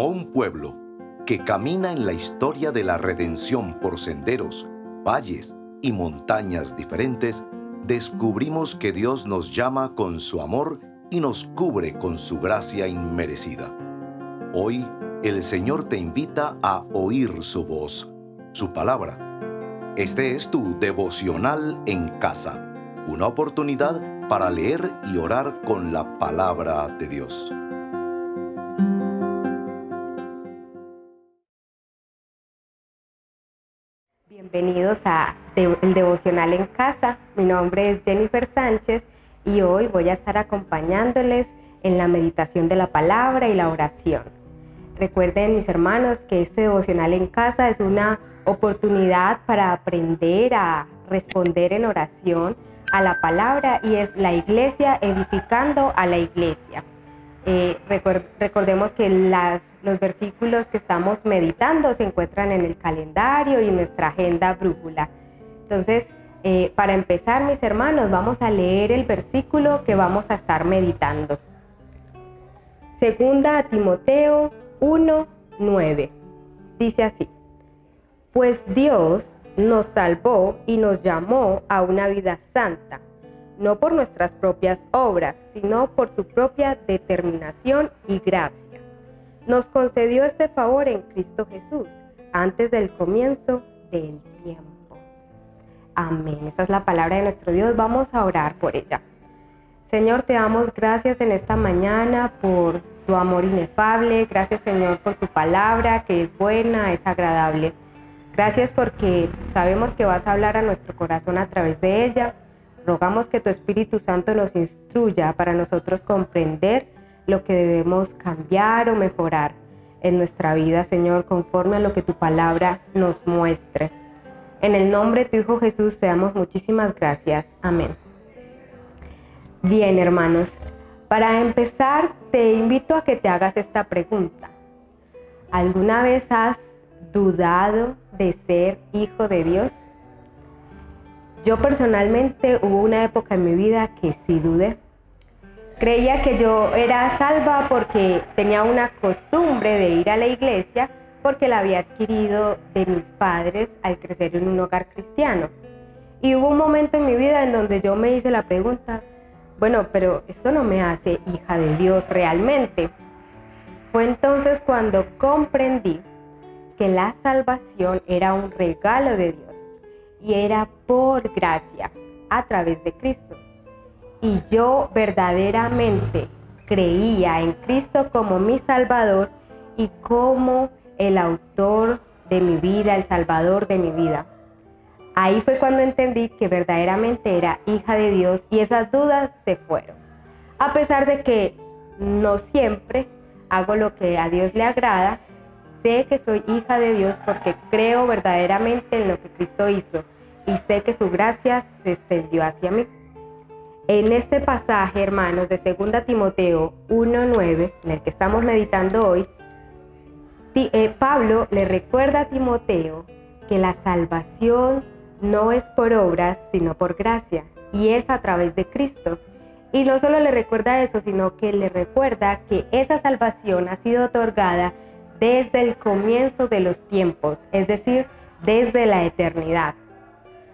Como un pueblo que camina en la historia de la redención por senderos, valles y montañas diferentes, descubrimos que Dios nos llama con su amor y nos cubre con su gracia inmerecida. Hoy, el Señor te invita a oír su voz, su palabra. Este es tu devocional en casa, una oportunidad para leer y orar con la palabra de Dios. Bienvenidos a el devocional en casa. Mi nombre es Jennifer Sánchez y hoy voy a estar acompañándoles en la meditación de la palabra y la oración. Recuerden, mis hermanos, que este devocional en casa es una oportunidad para aprender a responder en oración a la palabra y es la iglesia edificando a la iglesia. Recordemos que los versículos que estamos meditando se encuentran en el calendario y en nuestra agenda brújula. Entonces, para empezar, mis hermanos, vamos a leer el versículo que vamos a estar meditando. Segunda a Timoteo 1:9. Dice así: Pues Dios nos salvó y nos llamó a una vida santa, no por nuestras propias obras, sino por su propia determinación y gracia. Nos concedió este favor en Cristo Jesús, antes del comienzo del tiempo. Amén. Esa es la palabra de nuestro Dios. Vamos a orar por ella. Señor, te damos gracias en esta mañana por tu amor inefable. Gracias, Señor, por tu palabra, que es buena, es agradable. Gracias porque sabemos que vas a hablar a nuestro corazón a través de ella. Rogamos que tu Espíritu Santo nos instruya para nosotros comprender lo que debemos cambiar o mejorar en nuestra vida, Señor, conforme a lo que tu palabra nos muestre. En el nombre de tu Hijo Jesús te damos muchísimas gracias. Amén. Bien, hermanos, para empezar te invito a que te hagas esta pregunta. ¿Alguna vez has dudado de ser hijo de Dios? Yo personalmente hubo una época en mi vida que sí dudé. Creía que yo era salva porque tenía una costumbre de ir a la iglesia porque la había adquirido de mis padres al crecer en un hogar cristiano. Y hubo un momento en mi vida en donde yo me hice la pregunta, bueno, pero esto no me hace hija de Dios realmente. Fue entonces cuando comprendí que la salvación era un regalo de Dios y era por gracia a través de Cristo. Y yo verdaderamente creía en Cristo como mi Salvador y como el autor de mi vida, el Salvador de mi vida. Ahí fue cuando entendí que verdaderamente era hija de Dios y esas dudas se fueron. A pesar de que no siempre hago lo que a Dios le agrada, sé que soy hija de Dios porque creo verdaderamente en lo que Cristo hizo y sé que su gracia se extendió hacia mí. En este pasaje, hermanos, de 2 Timoteo 1:9, en el que estamos meditando hoy, Pablo le recuerda a Timoteo que la salvación no es por obras, sino por gracia, y es a través de Cristo. Y no solo le recuerda eso, sino que le recuerda que esa salvación ha sido otorgada desde el comienzo de los tiempos, es decir, desde la eternidad.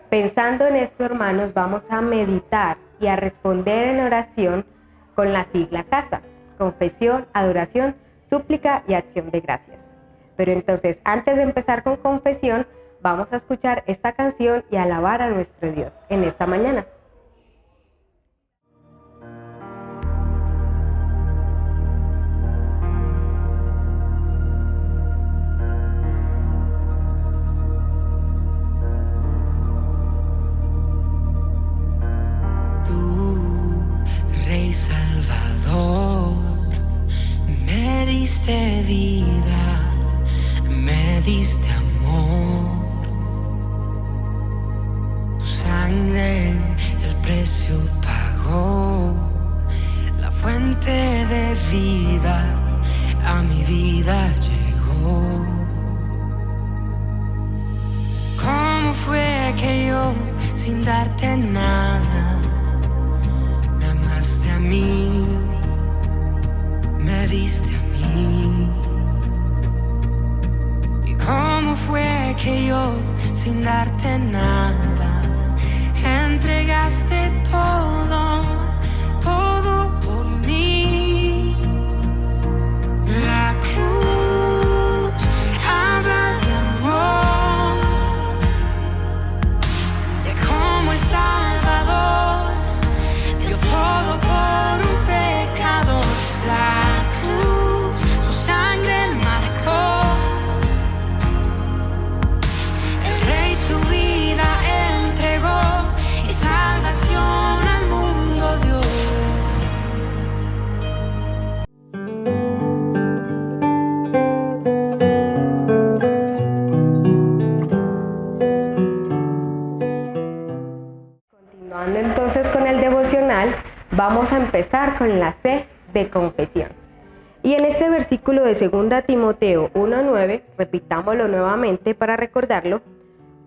Pensando en esto, hermanos, vamos a meditar y a responder en oración con la sigla CASA: confesión, adoración, súplica y acción de gracias. Pero entonces, antes de empezar con confesión, vamos a escuchar esta canción y alabar a nuestro Dios en esta mañana. diste vida, me diste amor. Tu sangre el precio pagó, la fuente de vida a mi vida llegó. ¿Cómo fue que yo, sin darte nada, me amaste a mí, me diste a mí? sin darte nada. Entregaste todo, todo por mí. La cruz habla de amor, de cómo el Salvador dio todo por un pecador. La cruz, su sangre marcó. El Rey su vida entregó y salvación al mundo dio. Continuando entonces con el devocional, vamos a empezar con la C de confesión. Y en este versículo de 2 Timoteo 1:9, repitámoslo nuevamente para recordarlo: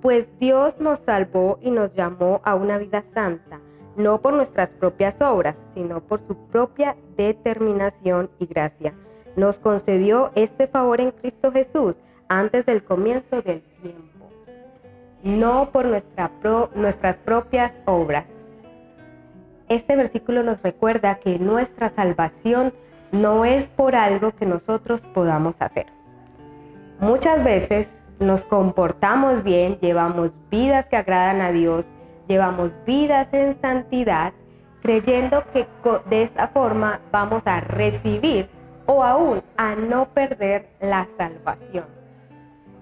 pues Dios nos salvó y nos llamó a una vida santa, no por nuestras propias obras, sino por su propia determinación y gracia. Nos concedió este favor en Cristo Jesús antes del comienzo del tiempo, no por nuestras propias obras. Este versículo nos recuerda que nuestra salvación no es por algo que nosotros podamos hacer. Muchas veces nos comportamos bien, llevamos vidas que agradan a Dios, llevamos vidas en santidad, creyendo que de esta forma vamos a recibir o aún a no perder la salvación.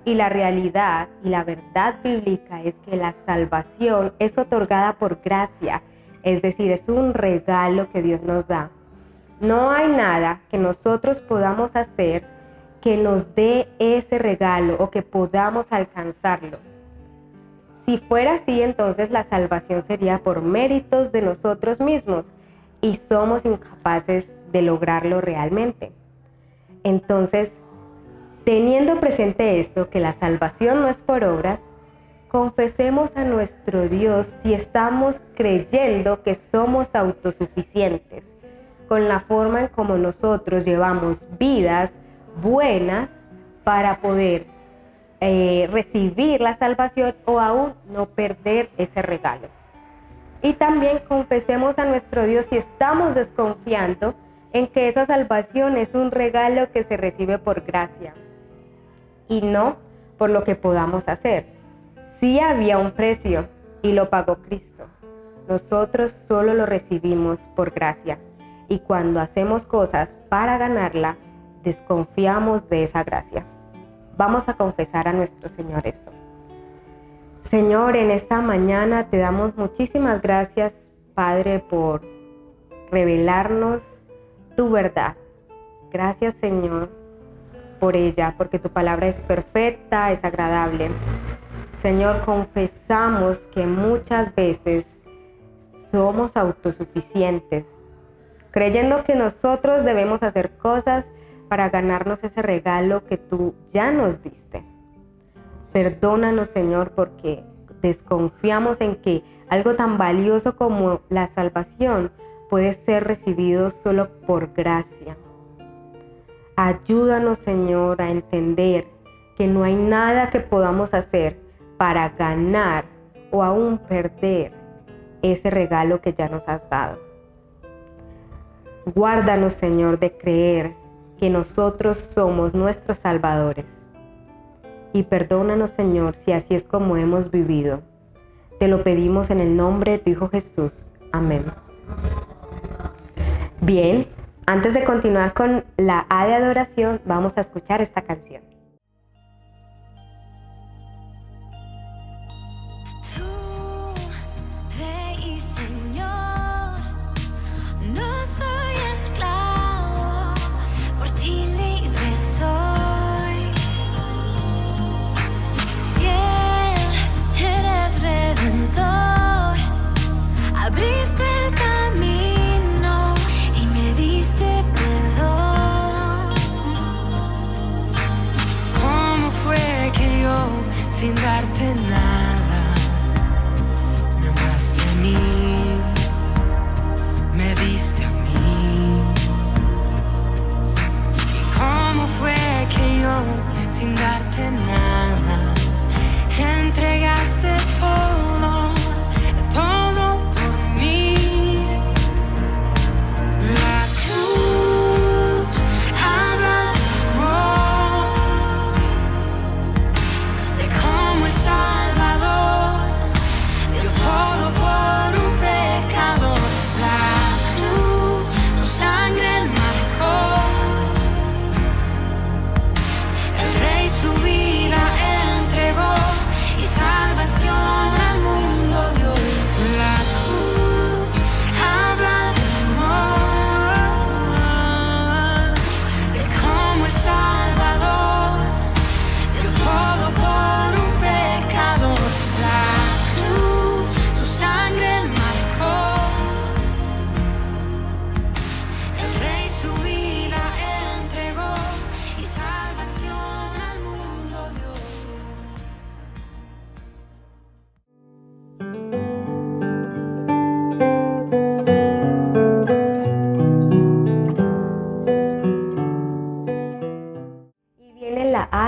Y la realidad y la verdad bíblica es que la salvación es otorgada por gracia, es decir, es un regalo que Dios nos da. No hay nada que nosotros podamos hacer que nos dé ese regalo o que podamos alcanzarlo. Si fuera así, entonces la salvación sería por méritos de nosotros mismos y somos incapaces de lograrlo realmente. Entonces, teniendo presente esto, que la salvación no es por obras, confesemos a nuestro Dios si estamos creyendo que somos autosuficientes con la forma en como nosotros llevamos vidas buenas para poder recibir la salvación o aún no perder ese regalo. Y también confesemos a nuestro Dios si estamos desconfiando en que esa salvación es un regalo que se recibe por gracia y no por lo que podamos hacer. Sí había un precio y lo pagó Cristo. Nosotros solo lo recibimos por gracia. Y cuando hacemos cosas para ganarla, desconfiamos de esa gracia. Vamos a confesar a nuestro Señor esto. Señor, en esta mañana te damos muchísimas gracias, Padre, por revelarnos tu verdad. Gracias, Señor, por ella, porque tu palabra es perfecta, es agradable. Señor, confesamos que muchas veces somos autosuficientes, creyendo que nosotros debemos hacer cosas para ganarnos ese regalo que tú ya nos diste. Perdónanos, Señor, porque desconfiamos en que algo tan valioso como la salvación puede ser recibido solo por gracia. Ayúdanos, Señor, a entender que no hay nada que podamos hacer para ganar o aún perder ese regalo que ya nos has dado. Guárdanos, Señor, de creer que nosotros somos nuestros salvadores. Y perdónanos, Señor, si así es como hemos vivido. Te lo pedimos en el nombre de tu Hijo Jesús. Amén. Bien, antes de continuar con la A de adoración, vamos a escuchar esta canción.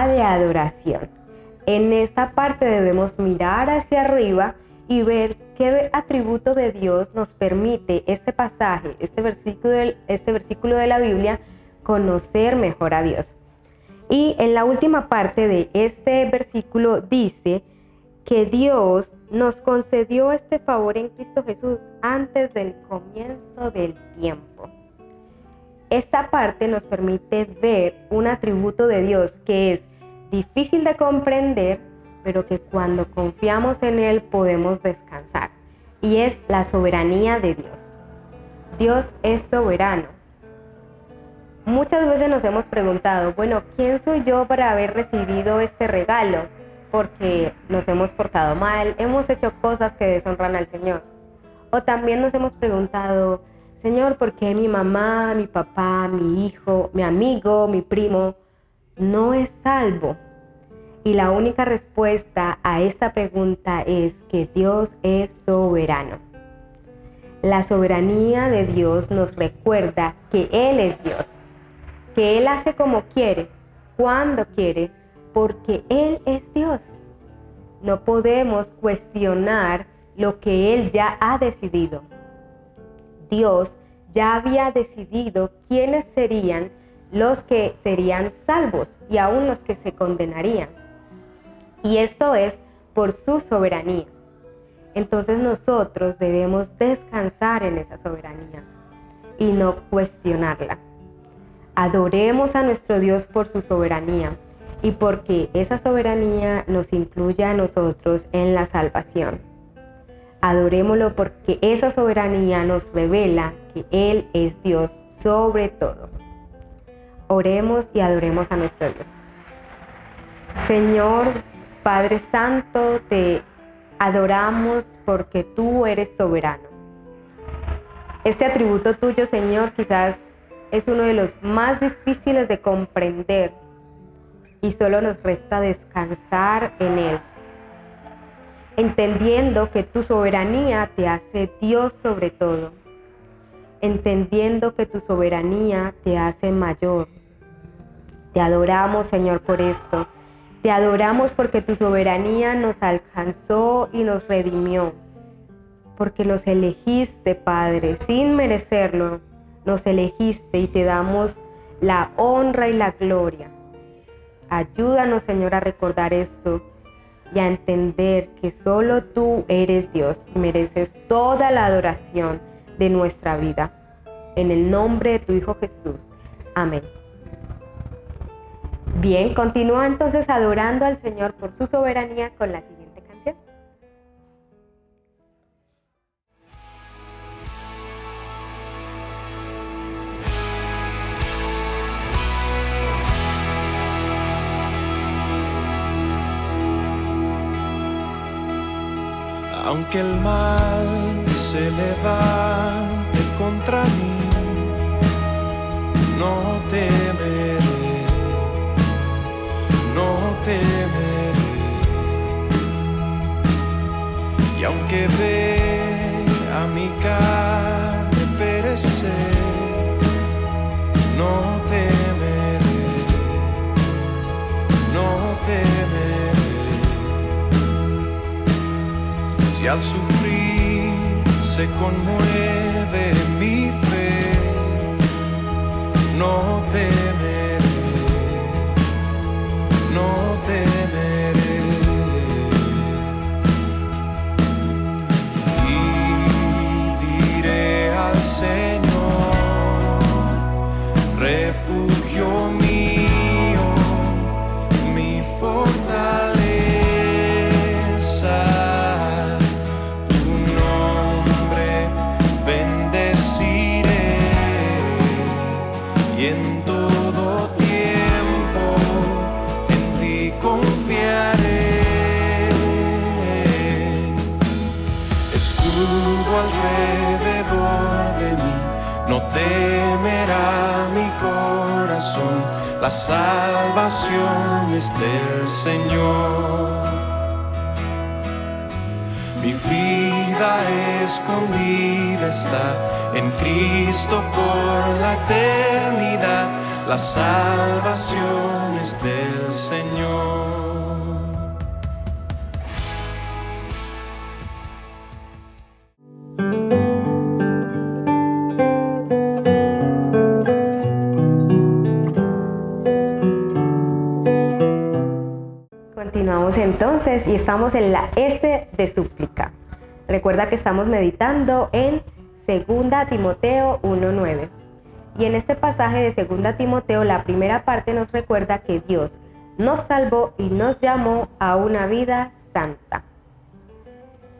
de adoración. En esta parte debemos mirar hacia arriba y ver qué atributo de Dios nos permite este pasaje, este versículo de la Biblia, conocer mejor a Dios. Y en la última parte de este versículo dice que Dios nos concedió este favor en Cristo Jesús antes del comienzo del tiempo. Esta parte nos permite ver un atributo de Dios que es difícil de comprender, pero que cuando confiamos en Él podemos descansar, y es la soberanía de Dios. Dios es soberano. Muchas veces nos hemos preguntado, bueno, ¿quién soy yo para haber recibido este regalo? Porque nos hemos portado mal, hemos hecho cosas que deshonran al Señor. O también nos hemos preguntado, Señor, ¿por qué mi mamá, mi papá, mi hijo, mi amigo, mi primo no es salvo? Y la única respuesta a esta pregunta es que Dios es soberano. La soberanía de Dios nos recuerda que Él es Dios, que Él hace como quiere, cuando quiere, porque Él es Dios. No podemos cuestionar lo que Él ya ha decidido. Dios ya había decidido quiénes serían los que serían salvos y aún los que se condenarían. Y esto es por su soberanía. Entonces nosotros debemos descansar en esa soberanía y no cuestionarla. Adoremos a nuestro Dios por su soberanía y porque esa soberanía nos incluye a nosotros en la salvación. Adorémoslo porque esa soberanía nos revela que Él es Dios sobre todo. Oremos y adoremos a nuestro Dios. Señor Padre Santo, te adoramos porque tú eres soberano. Este atributo tuyo, Señor, quizás es uno de los más difíciles de comprender y solo nos resta descansar en Él, entendiendo que tu soberanía te hace Dios sobre todo, entendiendo que tu soberanía te hace mayor. Te adoramos, Señor, por esto. Te adoramos porque tu soberanía nos alcanzó y nos redimió, porque nos elegiste, Padre, sin merecerlo. Nos elegiste y te damos la honra y la gloria. Ayúdanos, Señor, a recordar esto y a entender que solo tú eres Dios y mereces toda la adoración de nuestra vida. En el nombre de tu Hijo Jesús. Amén. Bien, continúa entonces adorando al Señor por su soberanía con la siguiente canción. Aunque el mal se levante contra mí, no temeré, no temeré. Y aunque vea mi carne perecer, no temeré, no temeré. Si al sufrir se conmueve mi fe, no temeré, no temeré. Y diré al Señor, refugio mío, mi fortaleza. Alrededor de mí, no temerá mi corazón, la salvación es del Señor. Mi vida escondida está en Cristo por la eternidad, la salvación es del Señor. Continuamos entonces y estamos en la S de súplica. Recuerda que estamos meditando en 2 Timoteo 1:9. Y en este pasaje de 2 Timoteo, la primera parte nos recuerda que Dios nos salvó y nos llamó a una vida santa.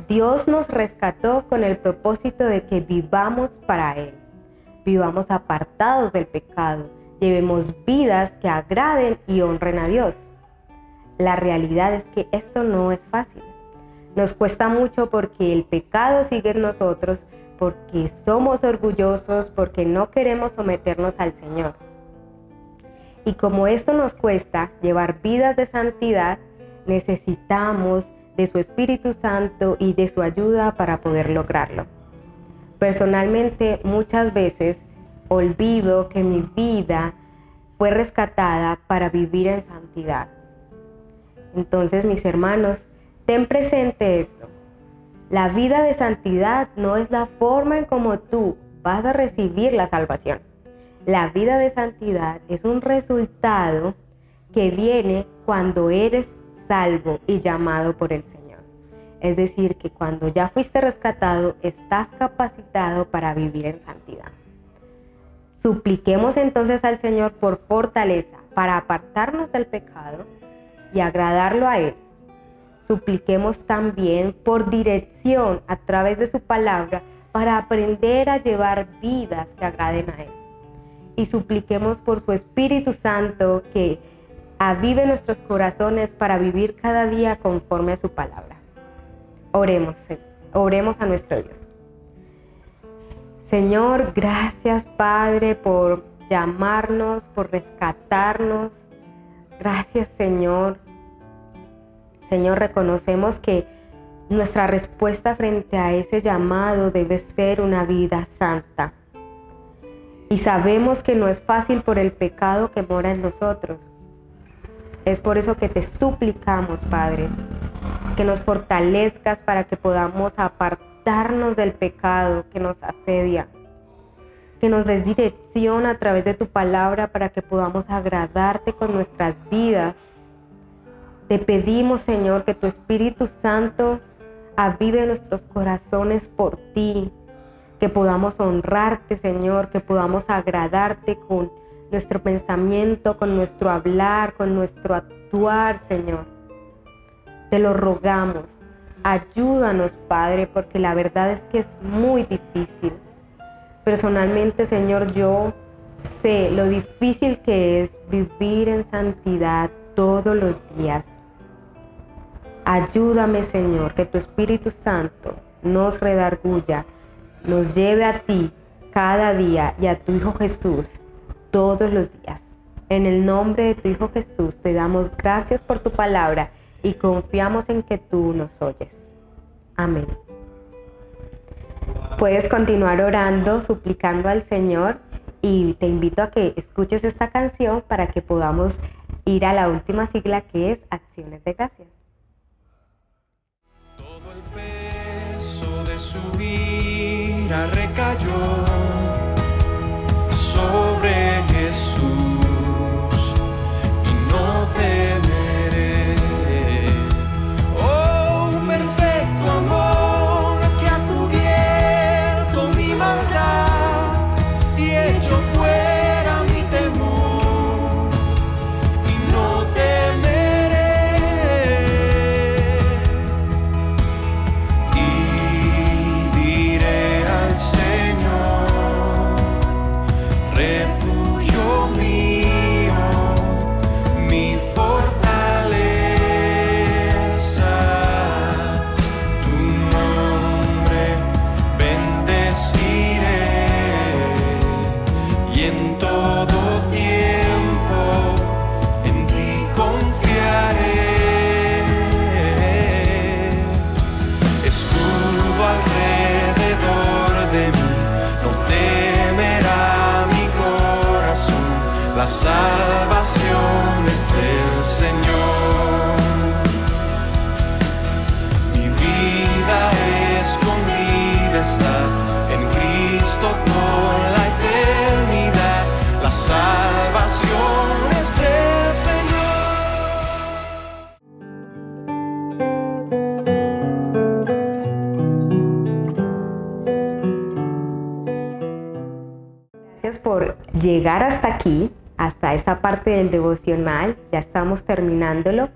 Dios nos rescató con el propósito de que vivamos para Él, vivamos apartados del pecado, llevemos vidas que agraden y honren a Dios. La realidad es que esto no es fácil. Nos cuesta mucho porque el pecado sigue en nosotros, porque somos orgullosos, porque no queremos someternos al Señor. Y como esto nos cuesta llevar vidas de santidad, necesitamos de su Espíritu Santo y de su ayuda para poder lograrlo. Personalmente, muchas veces olvido que mi vida fue rescatada para vivir en santidad. Entonces, mis hermanos, ten presente esto. La vida de santidad no es la forma en cómo tú vas a recibir la salvación. La vida de santidad es un resultado que viene cuando eres salvo y llamado por el Señor. Es decir, que cuando ya fuiste rescatado, estás capacitado para vivir en santidad. Supliquemos entonces al Señor por fortaleza para apartarnos del pecado y agradarlo a Él. Supliquemos también por dirección a través de su palabra para aprender a llevar vidas que agraden a Él. Y supliquemos por su Espíritu Santo que avive nuestros corazones para vivir cada día conforme a su palabra. Oremos a nuestro Dios. Señor, gracias Padre por llamarnos, por rescatarnos. Gracias Señor. Señor, reconocemos que nuestra respuesta frente a ese llamado debe ser una vida santa. Y sabemos que no es fácil por el pecado que mora en nosotros. Es por eso que te suplicamos, Padre, que nos fortalezcas para que podamos apartarnos del pecado que nos asedia. Que nos des dirección a través de tu palabra para que podamos agradarte con nuestras vidas. Te pedimos, Señor, que tu Espíritu Santo avive nuestros corazones por ti, que podamos honrarte, Señor, que podamos agradarte con nuestro pensamiento, con nuestro hablar, con nuestro actuar, Señor. Te lo rogamos. Ayúdanos, Padre, porque la verdad es que es muy difícil. Personalmente, Señor, yo sé lo difícil que es vivir en santidad todos los días. Ayúdame, Señor, que tu Espíritu Santo nos redarguya, nos lleve a ti cada día y a tu Hijo Jesús todos los días. En el nombre de tu Hijo Jesús te damos gracias por tu palabra y confiamos en que tú nos oyes. Amén. Puedes continuar orando, suplicando al Señor, y te invito a que escuches esta canción para que podamos ir a la última sigla, que es Acciones de Gracias. Todo el peso de su ira recayó sobre Jesús y no temeré. Oh, perfecto amor que ha cubierto mi maldad y hecho fuera mi temor y no temeré. Y diré al Señor: salvación es del Señor. Mi vida escondida está en Cristo por la eternidad. La salvación es del Señor. Gracias por llegar hasta aquí, hasta esta parte del devocional. Ya estamos terminándolo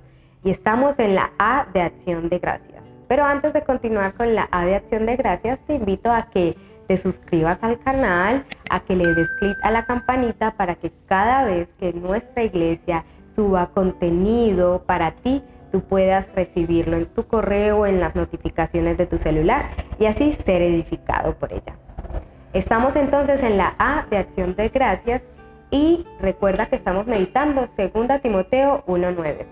y estamos en la A de Acción de Gracias. Pero antes de continuar con la A de Acción de Gracias, te invito a que te suscribas al canal, a que le des clic a la campanita para que cada vez que nuestra iglesia suba contenido para ti, tú puedas recibirlo en tu correo, en las notificaciones de tu celular y así ser edificado por ella. Estamos entonces en la A de Acción de Gracias y recuerda que estamos meditando 2 Timoteo 1:9.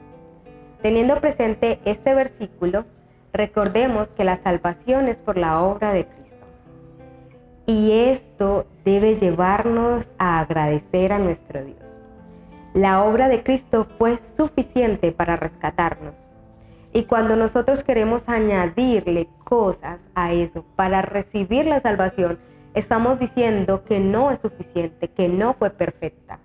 Teniendo presente este versículo, recordemos que la salvación es por la obra de Cristo. Y esto debe llevarnos a agradecer a nuestro Dios. La obra de Cristo fue suficiente para rescatarnos. Y cuando nosotros queremos añadirle cosas a eso para recibir la salvación, estamos diciendo que no es suficiente, que no fue perfecta.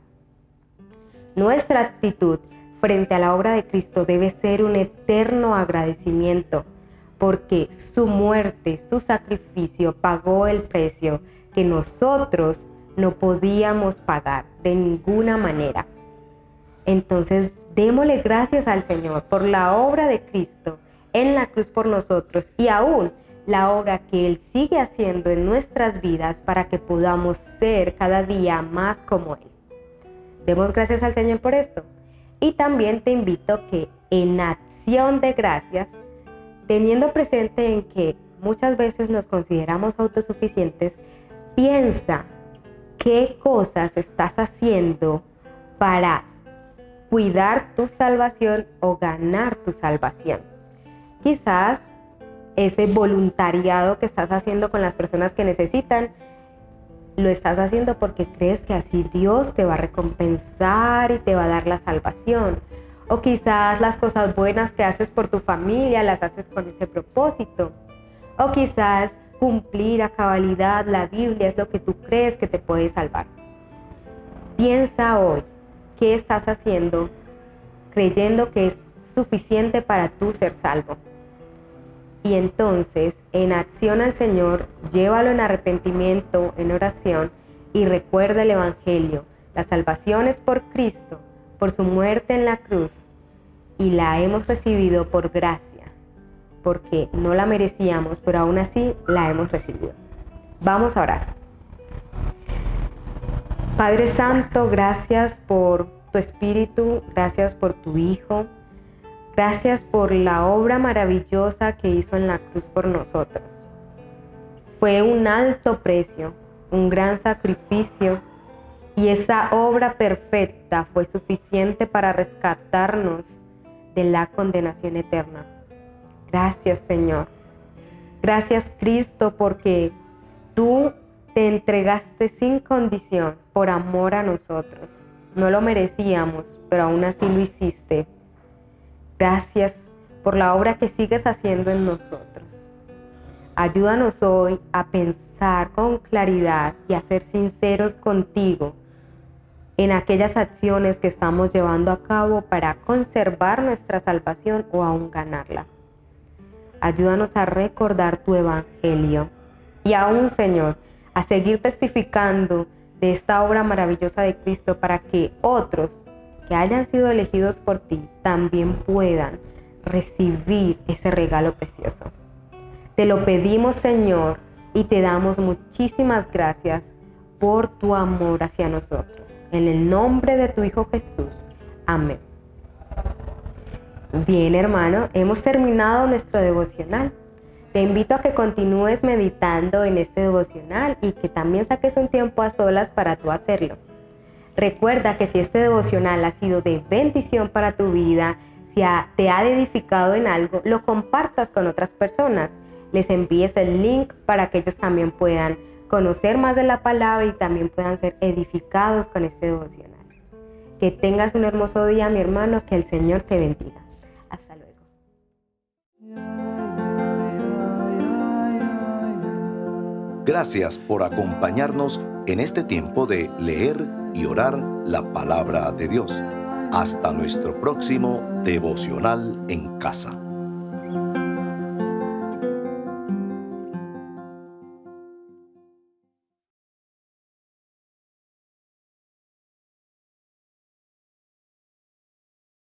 Nuestra actitud frente a la obra de Cristo debe ser un eterno agradecimiento, porque su muerte, su sacrificio pagó el precio que nosotros no podíamos pagar de ninguna manera. Entonces, démosle gracias al Señor por la obra de Cristo en la cruz por nosotros y aún la obra que Él sigue haciendo en nuestras vidas para que podamos ser cada día más como Él. Demos gracias al Señor por esto. Y también te invito que en acción de gracias, teniendo presente en que muchas veces nos consideramos autosuficientes, piensa qué cosas estás haciendo para cuidar tu salvación o ganar tu salvación. Quizás ese voluntariado que estás haciendo con las personas que necesitan, lo estás haciendo porque crees que así Dios te va a recompensar y te va a dar la salvación. O quizás las cosas buenas que haces por tu familia las haces con ese propósito. O quizás cumplir a cabalidad la Biblia es lo que tú crees que te puede salvar. Piensa hoy qué estás haciendo creyendo que es suficiente para tú ser salvo. Y entonces, en acción al Señor, llévalo en arrepentimiento, en oración, y recuerda el Evangelio. La salvación es por Cristo, por su muerte en la cruz, y la hemos recibido por gracia, porque no la merecíamos, pero aún así la hemos recibido. Vamos a orar. Padre Santo, gracias por tu Espíritu, gracias por tu Hijo. Gracias por la obra maravillosa que hizo en la cruz por nosotros. Fue un alto precio, un gran sacrificio, y esa obra perfecta fue suficiente para rescatarnos de la condenación eterna. Gracias, Señor. Gracias, Cristo, porque tú te entregaste sin condición por amor a nosotros. No lo merecíamos, pero aún así lo hiciste. Gracias por la obra que sigues haciendo en nosotros. Ayúdanos hoy a pensar con claridad y a ser sinceros contigo en aquellas acciones que estamos llevando a cabo para conservar nuestra salvación o aún ganarla. Ayúdanos a recordar tu evangelio y aún, Señor, a seguir testificando de esta obra maravillosa de Cristo para que otros que hayan sido elegidos por ti también puedan recibir ese regalo precioso. Te lo pedimos, Señor, y te damos muchísimas gracias por tu amor hacia nosotros. En el nombre de tu Hijo Jesús. Amén. Bien, hermano, hemos terminado nuestro devocional. Te invito a que continúes meditando en este devocional y que también saques un tiempo a solas para tú hacerlo. Recuerda que si este devocional ha sido de bendición para tu vida, si te ha edificado en algo, lo compartas con otras personas. Les envíes el link para que ellos también puedan conocer más de la palabra y también puedan ser edificados con este devocional. Que tengas un hermoso día, mi hermano, que el Señor te bendiga. Hasta luego. Gracias por acompañarnos en este tiempo de leer y orar la palabra de Dios. Hasta nuestro próximo devocional en casa.